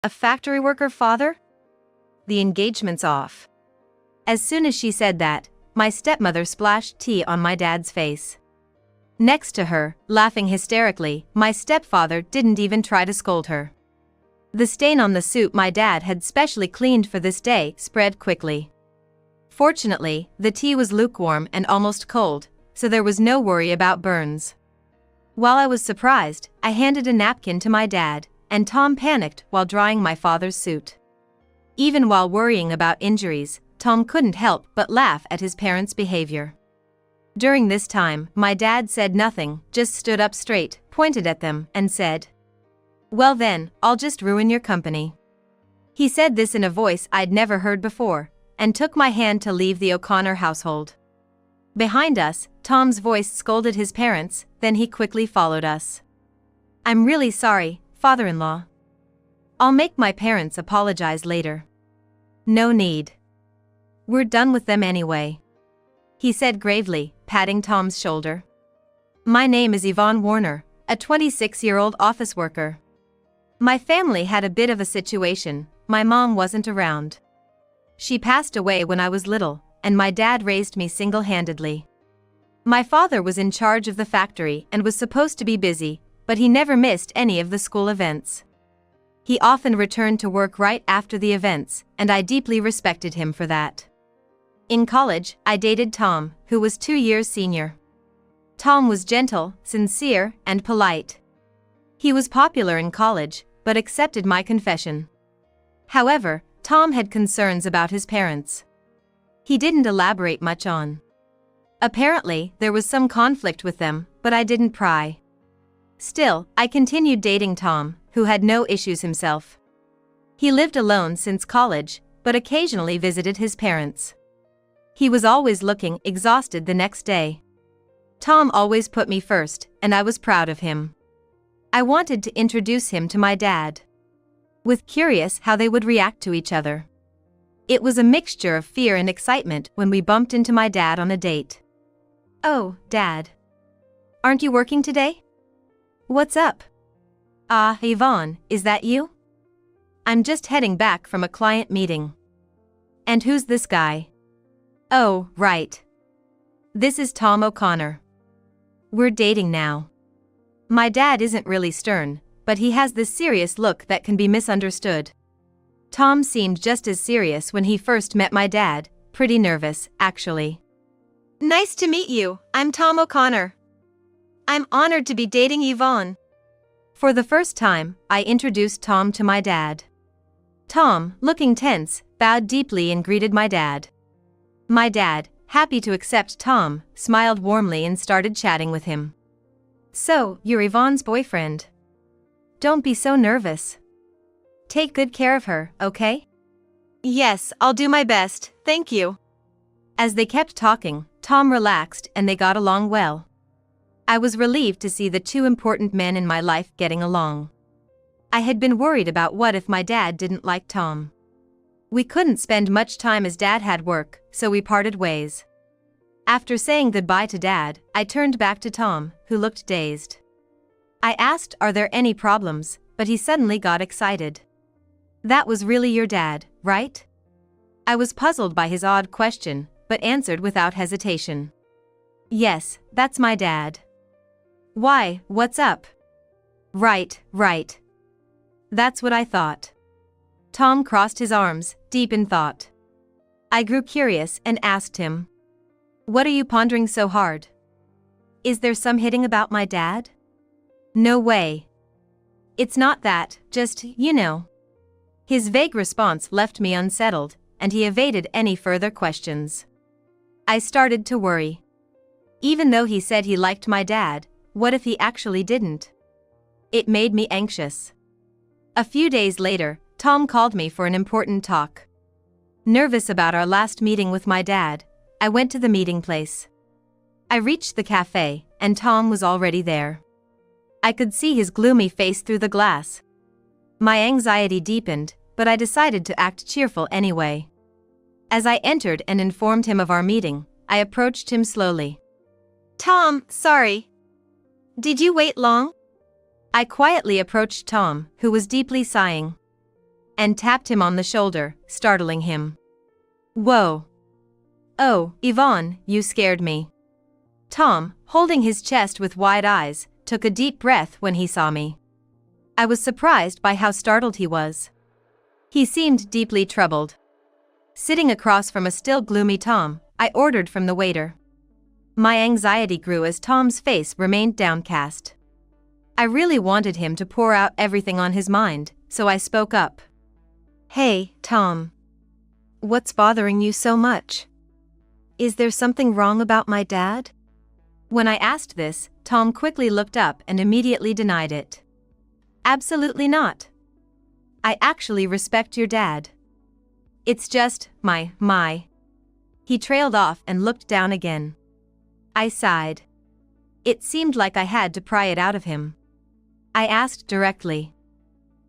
A factory worker father? The engagement's off. As soon as she said that, my stepmother splashed tea on my dad's face. Next to her, laughing hysterically, my stepfather didn't even try to scold her. The stain on the soup my dad had specially cleaned for this day spread quickly. Fortunately, the tea was lukewarm and almost cold, so there was no worry about burns. While I was surprised, I handed a napkin to my dad, and Tom panicked while drying my father's suit. Even while worrying about injuries, Tom couldn't help but laugh at his parents' behavior. During this time, my dad said nothing, just stood up straight, pointed at them, and said, "Well then, I'll just ruin your company." He said this in a voice I'd never heard before, and took my hand to leave the O'Connor household. Behind us, Tom's voice scolded his parents, then he quickly followed us. "I'm really sorry, father-in-law. I'll make my parents apologize later." "No need. We're done with them anyway," he said gravely, patting Tom's shoulder. "My name is Yvonne Warner, a 26-year-old office worker. My family had a bit of a situation. My mom wasn't around. She passed away when I was little, and my dad raised me single-handedly. My father was in charge of the factory and was supposed to be busy, but he never missed any of the school events. He often returned to work right after the events, and I deeply respected him for that. In college, I dated Tom, who was 2 years senior. Tom was gentle, sincere, and polite. He was popular in college, but accepted my confession. However, Tom had concerns about his parents. He didn't elaborate much on. Apparently, there was some conflict with them, but I didn't pry. Still, I continued dating Tom, who had no issues himself. He lived alone since college, but occasionally visited his parents. He was always looking exhausted the next day. Tom always put me first, and I was proud of him. I wanted to introduce him to my dad. Was curious how they would react to each other. It was a mixture of fear and excitement when we bumped into my dad on a date. "Oh, Dad. Aren't you working today? What's up?" "Ah, Yvonne, is that you?" "I'm just heading back from a client meeting." "And who's this guy?" "Oh, right. This is Tom O'Connor. We're dating now." My dad isn't really stern, but he has this serious look that can be misunderstood. Tom seemed just as serious when he first met my dad, pretty nervous, actually. "Nice to meet you, I'm Tom O'Connor. I'm honored to be dating Yvonne." For the first time, I introduced Tom to my dad. Tom, looking tense, bowed deeply and greeted my dad. My dad, happy to accept Tom, smiled warmly and started chatting with him. "So, you're Yvonne's boyfriend. Don't be so nervous. Take good care of her, okay?" "Yes, I'll do my best, thank you." As they kept talking, Tom relaxed and they got along well. I was relieved to see the two important men in my life getting along. I had been worried about what if my dad didn't like Tom. We couldn't spend much time as Dad had work, so we parted ways. After saying goodbye to Dad, I turned back to Tom, who looked dazed. I asked, "Are there any problems?" but he suddenly got excited. "That was really your dad, right?" I was puzzled by his odd question, but answered without hesitation. "Yes, that's my dad." "Why, what's up?" Right. That's what I thought." Tom crossed his arms, deep in thought. I grew curious and asked him, "What are you pondering so hard? Is there some hitting about my dad?" "No way. It's not that, just, you know." His vague response left me unsettled, and he evaded any further questions. I started to worry. Even though he said he liked my dad, what if he actually didn't? It made me anxious. A few days later, Tom called me for an important talk. Nervous about our last meeting with my dad, I went to the meeting place. I reached the cafe, and Tom was already there. I could see his gloomy face through the glass. My anxiety deepened, but I decided to act cheerful anyway. As I entered and informed him of our meeting, I approached him slowly. "Tom, sorry. Did you wait long?" I quietly approached Tom, who was deeply sighing. and tapped him on the shoulder, startling him. "Whoa. Oh, Yvonne, you scared me." Tom, holding his chest with wide eyes, took a deep breath when he saw me. I was surprised by how startled he was. He seemed deeply troubled. Sitting across from a still gloomy Tom, I ordered from the waiter. My anxiety grew as Tom's face remained downcast. I really wanted him to pour out everything on his mind, so I spoke up. "Hey, Tom. What's bothering you so much? Is there something wrong about my dad?" When I asked this, Tom quickly looked up and immediately denied it. "Absolutely not. I actually respect your dad. It's just, my. He trailed off and looked down again. I sighed. It seemed like I had to pry it out of him. I asked directly.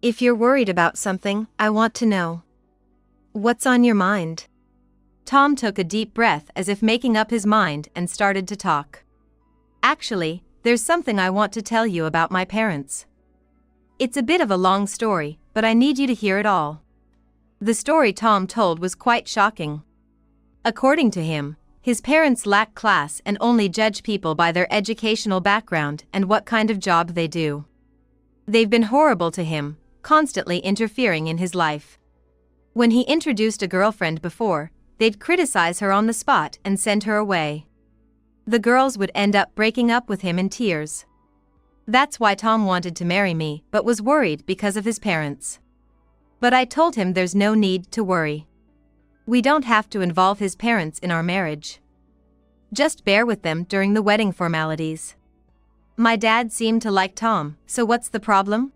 "If you're worried about something, I want to know. What's on your mind?" Tom took a deep breath as if making up his mind and started to talk. "Actually, there's something I want to tell you about my parents. It's a bit of a long story, but I need you to hear it all." The story Tom told was quite shocking. According to him, his parents lack class and only judge people by their educational background and what kind of job they do. They've been horrible to him, constantly interfering in his life. When he introduced a girlfriend before, they'd criticize her on the spot and send her away. The girls would end up breaking up with him in tears. That's why Tom wanted to marry me but was worried because of his parents. But I told him there's no need to worry. We don't have to involve his parents in our marriage. Just bear with them during the wedding formalities. My dad seemed to like Tom, so what's the problem?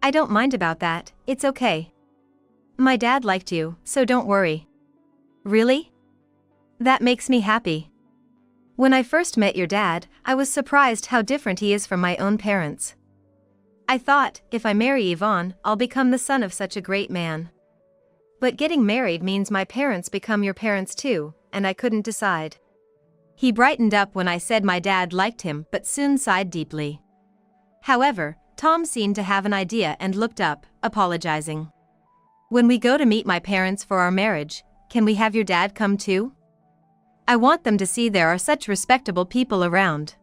"I don't mind about that, it's okay. My dad liked you, so don't worry." "Really? That makes me happy. When I first met your dad, I was surprised how different he is from my own parents. I thought, if I marry Yvonne, I'll become the son of such a great man. But getting married means my parents become your parents too, and I couldn't decide." He brightened up when I said my dad liked him but soon sighed deeply. However, Tom seemed to have an idea and looked up, apologizing. "When we go to meet my parents for our marriage, can we have your dad come too? I want them to see there are such respectable people around.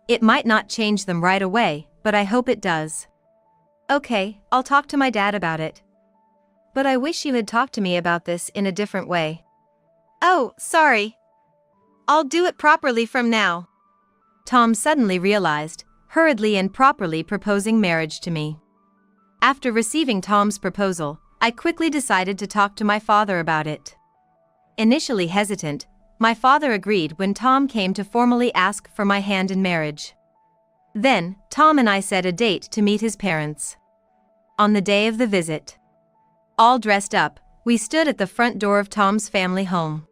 It might not change them right away, but I hope it does." "Okay, I'll talk to my dad about it. But I wish you had talked to me about this in a different way." "Oh, sorry. I'll do it properly from now." Tom suddenly realized, hurriedly and properly proposing marriage to me. After receiving Tom's proposal, I quickly decided to talk to my father about it. Initially hesitant, my father agreed when Tom came to formally ask for my hand in marriage. Then, Tom and I set a date to meet his parents. On the day of the visit, all dressed up, we stood at the front door of Tom's family home.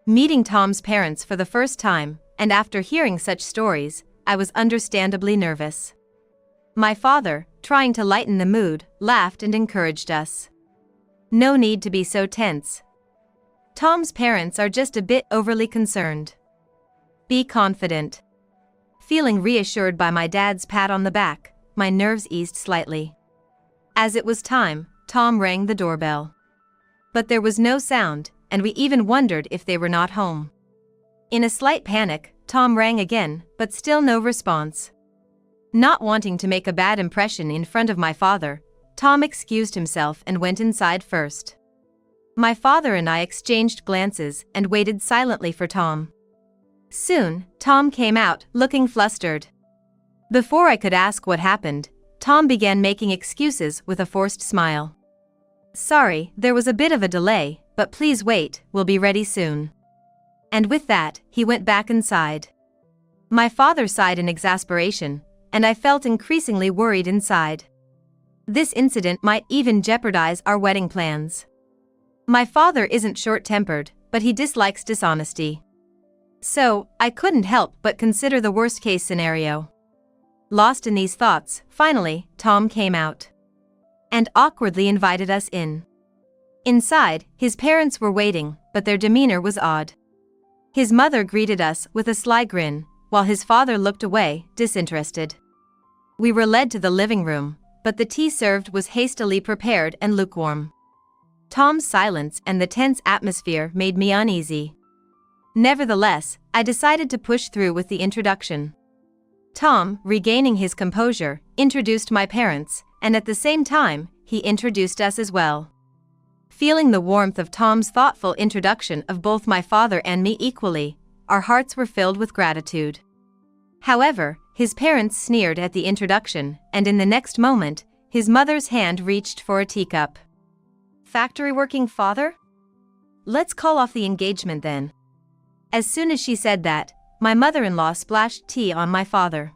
Meeting Tom's parents for the first time, and after hearing such stories, I was understandably nervous. My father, trying to lighten the mood, laughed and encouraged us. "No need to be so tense. Tom's parents are just a bit overly concerned. Be confident." Feeling reassured by my dad's pat on the back, my nerves eased slightly. As it was time, Tom rang the doorbell. But there was no sound, and we even wondered if they were not home. In a slight panic, Tom rang again, but still no response. Not wanting to make a bad impression in front of my father, Tom excused himself and went inside first. My father and I exchanged glances and waited silently for Tom. Soon, Tom came out, looking flustered. Before I could ask what happened, Tom began making excuses with a forced smile. "Sorry, there was a bit of a delay, but please wait, we'll be ready soon." And with that, he went back inside. My father sighed in exasperation, and I felt increasingly worried inside. This incident might even jeopardize our wedding plans. My father isn't short-tempered, but he dislikes dishonesty. So, I couldn't help but consider the worst-case scenario. Lost in these thoughts, finally, Tom came out and awkwardly invited us in. Inside, his parents were waiting, but their demeanor was odd. His mother greeted us with a sly grin, while his father looked away, disinterested. We were led to the living room, but the tea served was hastily prepared and lukewarm. Tom's silence and the tense atmosphere made me uneasy. Nevertheless, I decided to push through with the introduction. Tom, regaining his composure, introduced my parents, and at the same time, he introduced us as well. Feeling the warmth of Tom's thoughtful introduction of both my father and me equally, our hearts were filled with gratitude. However, his parents sneered at the introduction, and in the next moment, his mother's hand reached for a teacup. Factory working father? Let's call off the engagement then. As soon as she said that, my mother-in-law splashed tea on my father.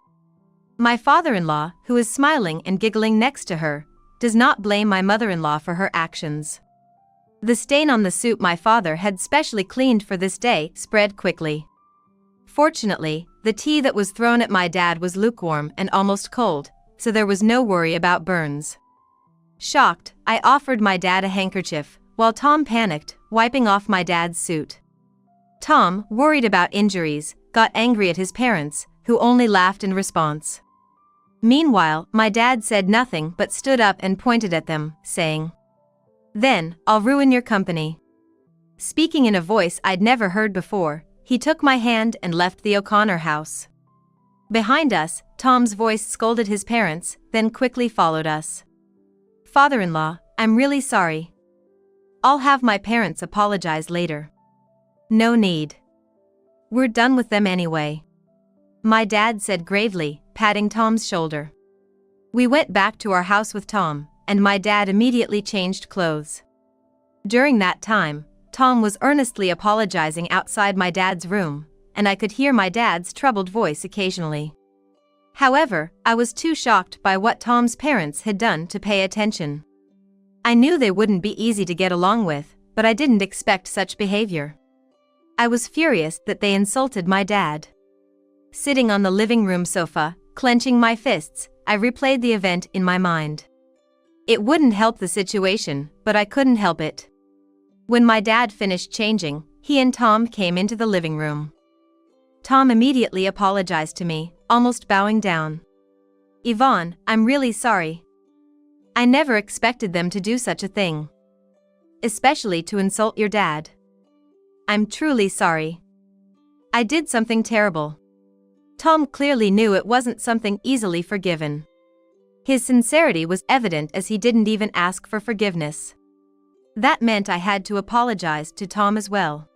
My father-in-law, who is smiling and giggling next to her, does not blame my mother-in-law for her actions. The stain on the soup my father had specially cleaned for this day spread quickly. Fortunately, the tea that was thrown at my dad was lukewarm and almost cold, so there was no worry about burns. Shocked, I offered my dad a handkerchief, while Tom panicked, wiping off my dad's suit. Tom, worried about injuries, got angry at his parents, who only laughed in response. Meanwhile, my dad said nothing but stood up and pointed at them, saying, "Then, I'll ruin your company." Speaking in a voice I'd never heard before, he took my hand and left the O'Connor house. Behind us, Tom's voice scolded his parents, then quickly followed us. "Father-in-law, I'm really sorry. I'll have my parents apologize later." "No need. We're done with them anyway," my dad said gravely, patting Tom's shoulder. We went back to our house with Tom, and my dad immediately changed clothes. During that time, Tom was earnestly apologizing outside my dad's room, and I could hear my dad's troubled voice occasionally. However, I was too shocked by what Tom's parents had done to pay attention. I knew they wouldn't be easy to get along with, but I didn't expect such behavior. I was furious that they insulted my dad. Sitting on the living room sofa, clenching my fists, I replayed the event in my mind. It wouldn't help the situation, but I couldn't help it. When my dad finished changing, he and Tom came into the living room. Tom immediately apologized to me, almost bowing down. "Yvonne, I'm really sorry. I never expected them to do such a thing. Especially to insult your dad. I'm truly sorry. I did something terrible." Tom clearly knew it wasn't something easily forgiven. His sincerity was evident as he didn't even ask for forgiveness. That meant I had to apologize to Tom as well.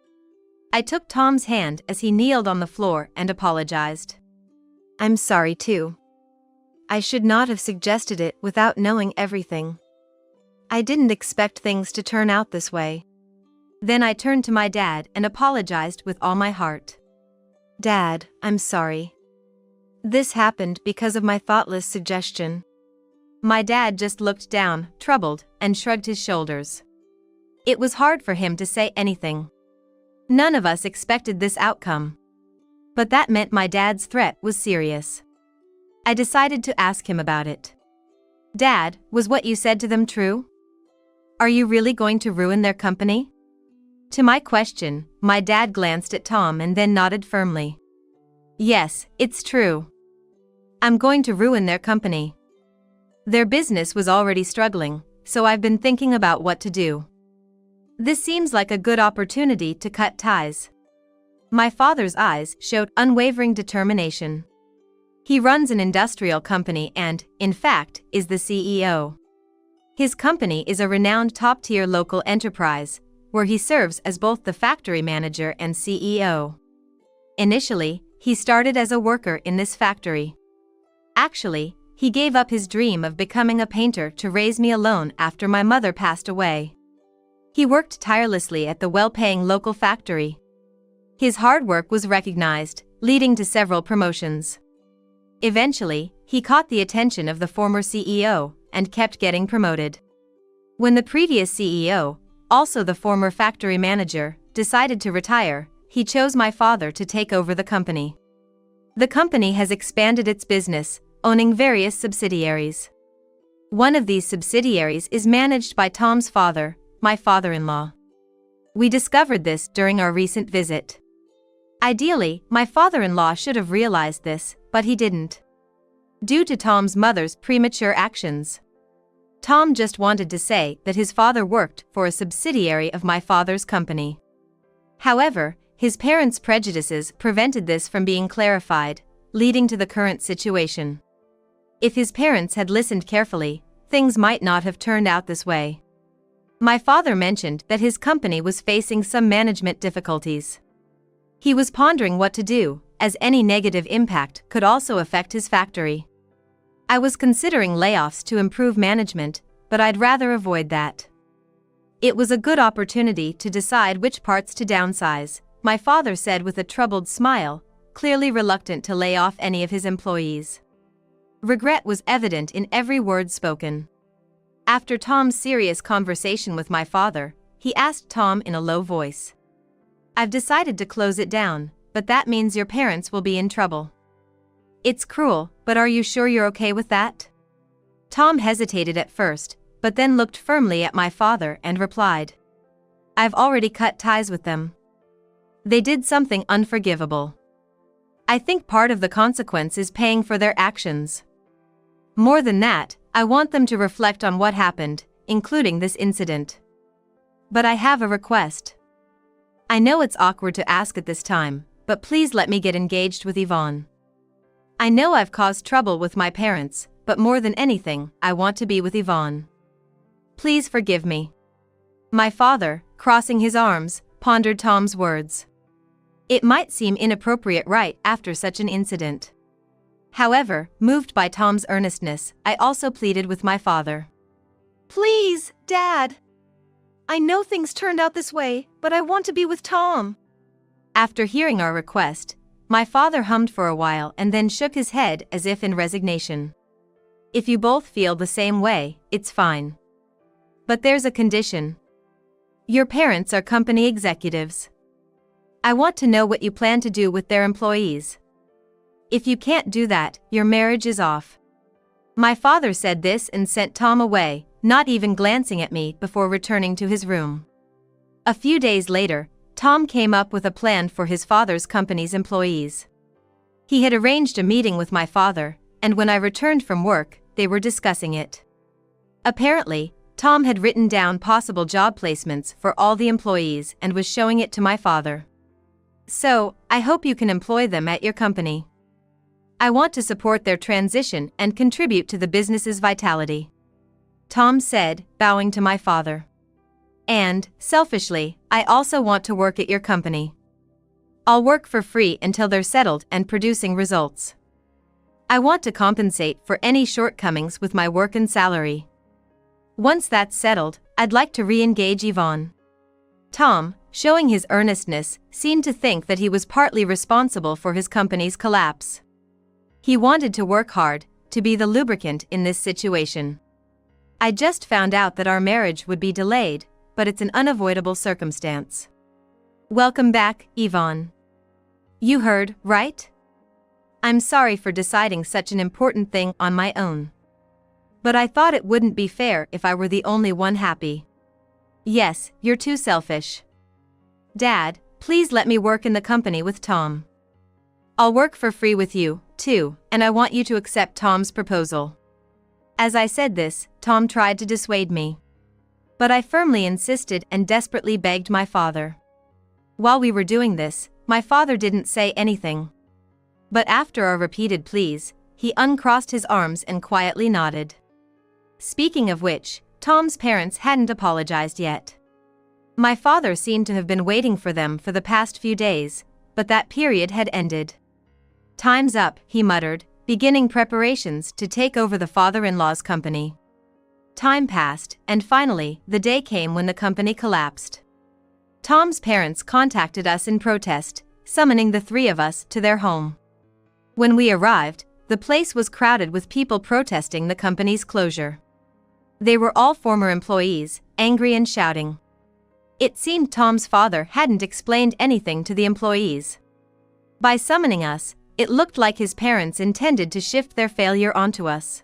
I took Tom's hand as he kneeled on the floor and apologized. "I'm sorry too. I should not have suggested it without knowing everything. I didn't expect things to turn out this way." Then I turned to my dad and apologized with all my heart. "Dad, I'm sorry. This happened because of my thoughtless suggestion." My dad just looked down, troubled, and shrugged his shoulders. It was hard for him to say anything. None of us expected this outcome. But that meant my dad's threat was serious. I decided to ask him about it. "Dad, was what you said to them true? Are you really going to ruin their company?" To my question, my dad glanced at Tom and then nodded firmly. "Yes, it's true. I'm going to ruin their company. Their business was already struggling, so I've been thinking about what to do. This seems like a good opportunity to cut ties." My father's eyes showed unwavering determination. He runs an industrial company and, in fact, is the CEO. His company is a renowned top-tier local enterprise, where he serves as both the factory manager and CEO. Initially, he started as a worker in this factory. Actually, he gave up his dream of becoming a painter to raise me alone after my mother passed away. He worked tirelessly at the well-paying local factory. His hard work was recognized, leading to several promotions. Eventually, he caught the attention of the former CEO and kept getting promoted. When the previous CEO, also the former factory manager, decided to retire, he chose my father to take over the company. The company has expanded its business, owning various subsidiaries. One of these subsidiaries is managed by Tom's father, my father-in-law. We discovered this during our recent visit. Ideally, my father-in-law should have realized this, but he didn't. due to Tom's mother's premature actions. Tom just wanted to say that his father worked for a subsidiary of my father's company. However, his parents' prejudices prevented this from being clarified, leading to the current situation. If his parents had listened carefully, things might not have turned out this way. My father mentioned that his company was facing some management difficulties. He was pondering what to do, as any negative impact could also affect his factory. I was considering layoffs to improve management, but I'd rather avoid that. It was a good opportunity to decide which parts to downsize, my father said with a troubled smile, clearly reluctant to lay off any of his employees. Regret was evident in every word spoken. After Tom's serious conversation with my father, he asked Tom in a low voice, "I've decided to close it down, but that means your parents will be in trouble. It's cruel, but are you sure you're okay with that?" Tom hesitated at first, but then looked firmly at my father and replied, "I've already cut ties with them. They did something unforgivable. I think part of the consequence is paying for their actions. More than that, I want them to reflect on what happened, including this incident. But I have a request. I know it's awkward to ask at this time, but please let me get engaged with Yvonne. I know I've caused trouble with my parents, but more than anything, I want to be with Yvonne. Please forgive me." My father, crossing his arms, pondered Tom's words. It might seem inappropriate right after such an incident. However, moved by Tom's earnestness, I also pleaded with my father. "Please, Dad. I know things turned out this way, but I want to be with Tom." After hearing our request, my father hummed for a while and then shook his head as if in resignation. "If you both feel the same way, it's fine. But there's a condition. Your parents are company executives. I want to know what you plan to do with their employees. If you can't do that, your marriage is off." My father said this and sent Tom away, not even glancing at me before returning to his room. A few days later, Tom came up with a plan for his father's company's employees. He had arranged a meeting with my father, and when I returned from work, they were discussing it. Apparently, Tom had written down possible job placements for all the employees and was showing it to my father. "So, I hope you can employ them at your company. I want to support their transition and contribute to the business's vitality," Tom said, bowing to my father. "And, selfishly, I also want to work at your company. I'll work for free until they're settled and producing results. I want to compensate for any shortcomings with my work and salary. Once that's settled, I'd like to re-engage Yvonne." Tom, showing his earnestness, seemed to think that he was partly responsible for his company's collapse. He wanted to work hard, to be the lubricant in this situation. "I just found out that our marriage would be delayed, but it's an unavoidable circumstance. Welcome back, Yvonne. You heard, right? I'm sorry for deciding such an important thing on my own. But I thought it wouldn't be fair if I were the only one happy. Yes, you're too selfish. Dad, please let me work in the company with Tom. I'll work for free with you, too, and I want you to accept Tom's proposal." As I said this, Tom tried to dissuade me. But I firmly insisted and desperately begged my father. While we were doing this, my father didn't say anything. But after our repeated pleas, he uncrossed his arms and quietly nodded. Speaking of which, Tom's parents hadn't apologized yet. My father seemed to have been waiting for them for the past few days, but that period had ended. "Time's up," he muttered, beginning preparations to take over the father-in-law's company. Time passed, and finally, the day came when the company collapsed. Tom's parents contacted us in protest, summoning the three of us to their home. When we arrived, the place was crowded with people protesting the company's closure. They were all former employees, angry and shouting. It seemed Tom's father hadn't explained anything to the employees. By summoning us, it looked like his parents intended to shift their failure onto us.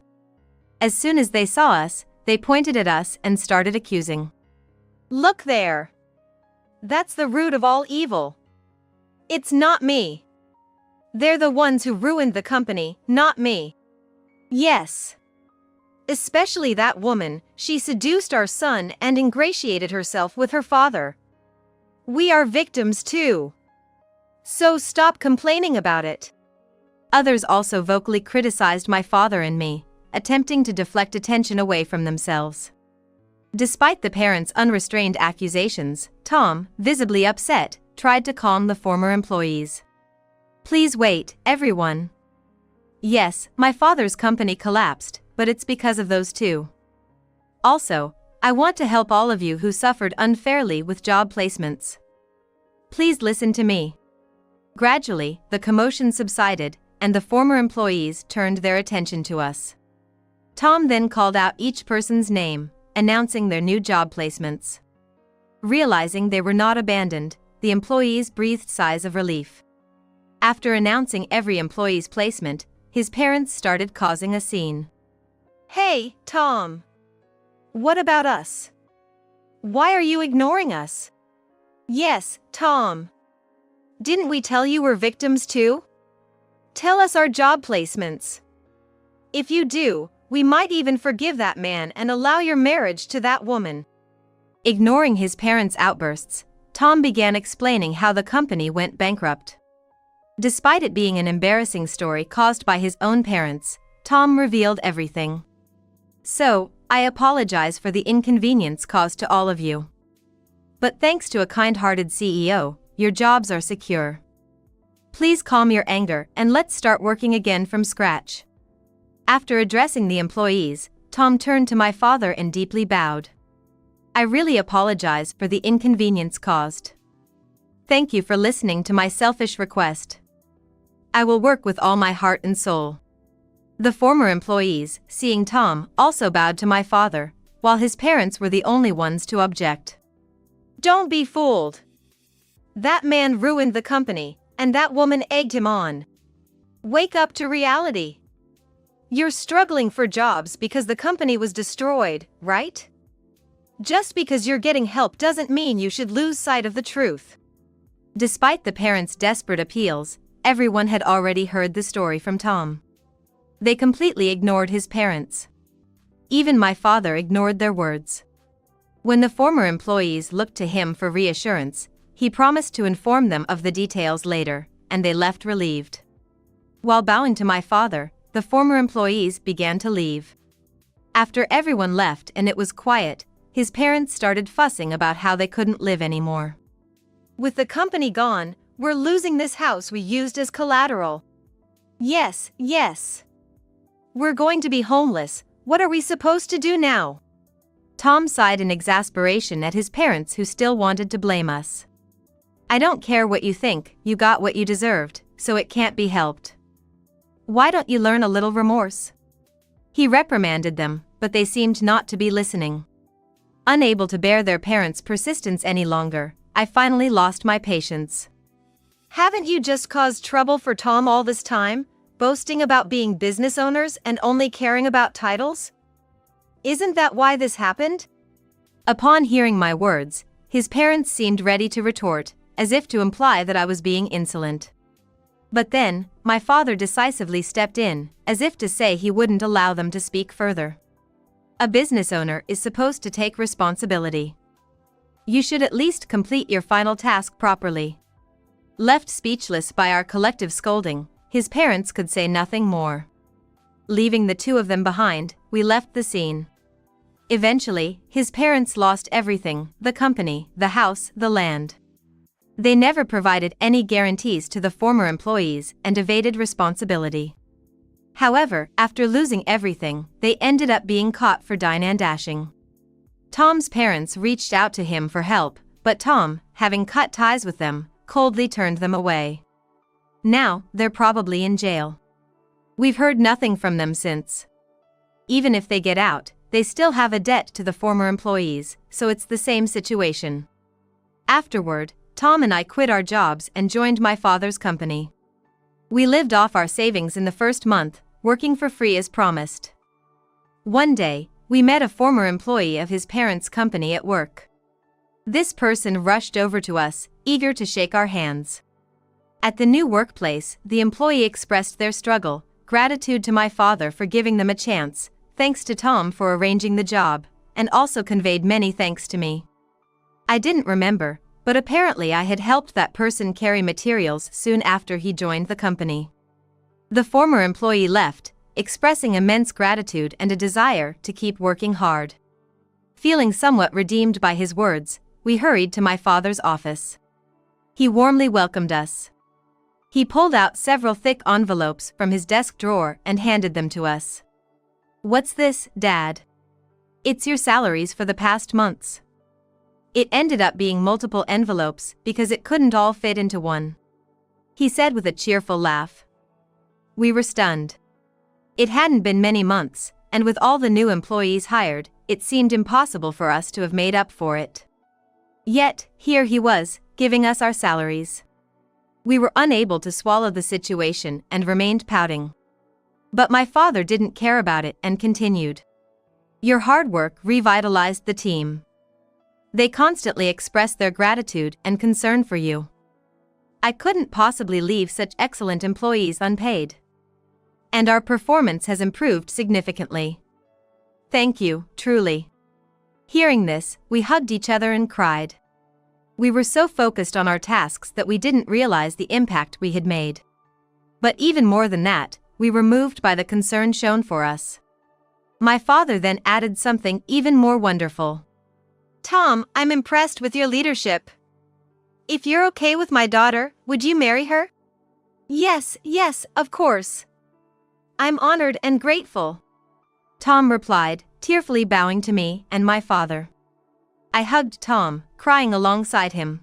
As soon as they saw us, they pointed at us and started accusing. "Look there! That's the root of all evil. It's not me. They're the ones who ruined the company, not me. Yes. Especially that woman, she seduced our son and ingratiated herself with her father. We are victims too. So stop complaining about it. Others also vocally criticized my father and me, attempting to deflect attention away from themselves. Despite the parents' unrestrained accusations, Tom, visibly upset, tried to calm the former employees. Please wait, everyone. Yes, my father's company collapsed, but it's because of those two. Also, I want to help all of you who suffered unfairly with job placements. Please listen to me. Gradually, the commotion subsided, and the former employees turned their attention to us. Tom then called out each person's name, announcing their new job placements. Realizing they were not abandoned, the employees breathed sighs of relief. After announcing every employee's placement, his parents started causing a scene. Hey, Tom. What about us? Why are you ignoring us? Yes, Tom. Didn't we tell you we're victims too? Tell us our job placements. If you do, we might even forgive that man and allow your marriage to that woman. Ignoring his parents' outbursts, Tom began explaining how the company went bankrupt. Despite it being an embarrassing story caused by his own parents, Tom revealed everything. So, I apologize for the inconvenience caused to all of you. But thanks to a kind-hearted CEO, your jobs are secure. Please calm your anger and let's start working again from scratch. After addressing the employees, Tom turned to my father and deeply bowed. I really apologize for the inconvenience caused. Thank you for listening to my selfish request. I will work with all my heart and soul. The former employees, seeing Tom, also bowed to my father, while his parents were the only ones to object. Don't be fooled. That man ruined the company, and that woman egged him on. Wake up to reality. You're struggling for jobs because the company was destroyed, right? Just because you're getting help doesn't mean you should lose sight of the truth. Despite the parents' desperate appeals, everyone had already heard the story from Tom. They completely ignored his parents. Even my father ignored their words. When the former employees looked to him for reassurance, he promised to inform them of the details later, and they left relieved. While bowing to my father, the former employees began to leave. After everyone left and it was quiet, his parents started fussing about how they couldn't live anymore. With the company gone, we're losing this house we used as collateral. Yes. We're going to be homeless. What are we supposed to do now? Tom sighed in exasperation at his parents who still wanted to blame us. I don't care what you think, you got what you deserved, so it can't be helped. Why don't you learn a little remorse? He reprimanded them, but they seemed not to be listening. Unable to bear their parents' persistence any longer, I finally lost my patience. Haven't you just caused trouble for Tom all this time, boasting about being business owners and only caring about titles? Isn't that why this happened? Upon hearing my words, his parents seemed ready to retort, as if to imply that I was being insolent. But then, my father decisively stepped in, as if to say he wouldn't allow them to speak further. A business owner is supposed to take responsibility. You should at least complete your final task properly. Left speechless by our collective scolding, his parents could say nothing more. Leaving the two of them behind, we left the scene. Eventually, his parents lost everything: the company, the house, the land. They never provided any guarantees to the former employees and evaded responsibility. However, after losing everything, they ended up being caught for dine and dashing. Tom's parents reached out to him for help, but Tom, having cut ties with them, coldly turned them away. Now, they're probably in jail. We've heard nothing from them since. Even if they get out, they still have a debt to the former employees, so it's the same situation. Afterward, Tom and I quit our jobs and joined my father's company. We lived off our savings in the first month, working for free as promised. One day, we met a former employee of his parents' company at work. This person rushed over to us, eager to shake our hands. At the new workplace, the employee expressed their struggle, gratitude to my father for giving them a chance, thanks to Tom for arranging the job, and also conveyed many thanks to me. I didn't remember, but apparently I had helped that person carry materials soon after he joined the company. The former employee left, expressing immense gratitude and a desire to keep working hard. Feeling somewhat redeemed by his words, we hurried to my father's office. He warmly welcomed us. He pulled out several thick envelopes from his desk drawer and handed them to us. "What's this, Dad?" "It's your salaries for the past months." It ended up being multiple envelopes because it couldn't all fit into one, he said with a cheerful laugh. We were stunned. It hadn't been many months, and with all the new employees hired, it seemed impossible for us to have made up for it. Yet, here he was, giving us our salaries. We were unable to swallow the situation and remained pouting. But my father didn't care about it and continued. "Your hard work revitalized the team. They constantly expressed their gratitude and concern for you. I couldn't possibly leave such excellent employees unpaid. And our performance has improved significantly. Thank you, truly." Hearing this, we hugged each other and cried. We were so focused on our tasks that we didn't realize the impact we had made. But even more than that, we were moved by the concern shown for us. My father then added something even more wonderful. "Tom, I'm impressed with your leadership. If you're okay with my daughter, would you marry her?" Yes, of course. I'm honored and grateful," Tom replied, tearfully bowing to me and my father. I hugged Tom, crying alongside him.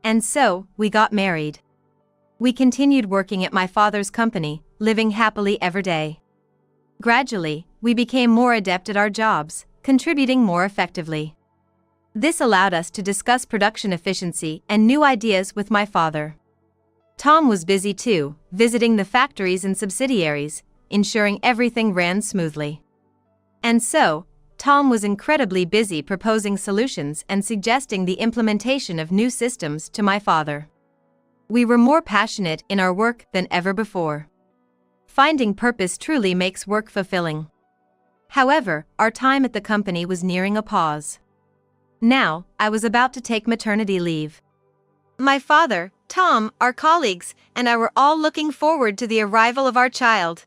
And so, we got married. We continued working at my father's company, living happily every day. Gradually, we became more adept at our jobs, contributing more effectively. This allowed us to discuss production efficiency and new ideas with my father. Tom was busy too, visiting the factories and subsidiaries, ensuring everything ran smoothly. And so, Tom was incredibly busy proposing solutions and suggesting the implementation of new systems to my father. We were more passionate in our work than ever before. Finding purpose truly makes work fulfilling. However, our time at the company was nearing a pause. Now, I was about to take maternity leave. My father, Tom, our colleagues, and I were all looking forward to the arrival of our child.